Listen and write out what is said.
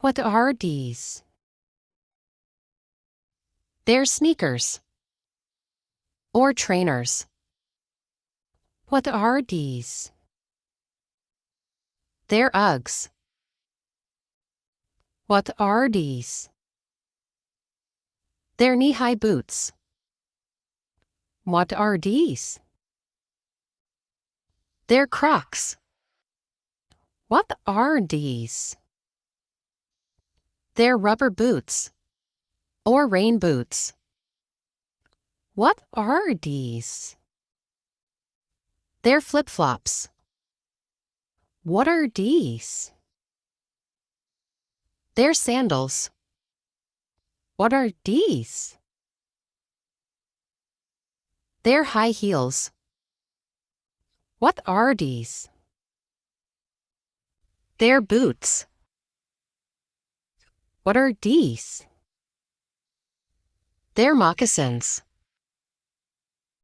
What are these? They're sneakers or trainers. What are these? They're Uggs. What are these? They're knee-high boots. What are these? They're Crocs. What are these? They're rubber boots or rain boots. What are these? They're flip-flops. What are these? They're sandals. What are these? They're high heels. What are these? They're boots. What are these? They're moccasins.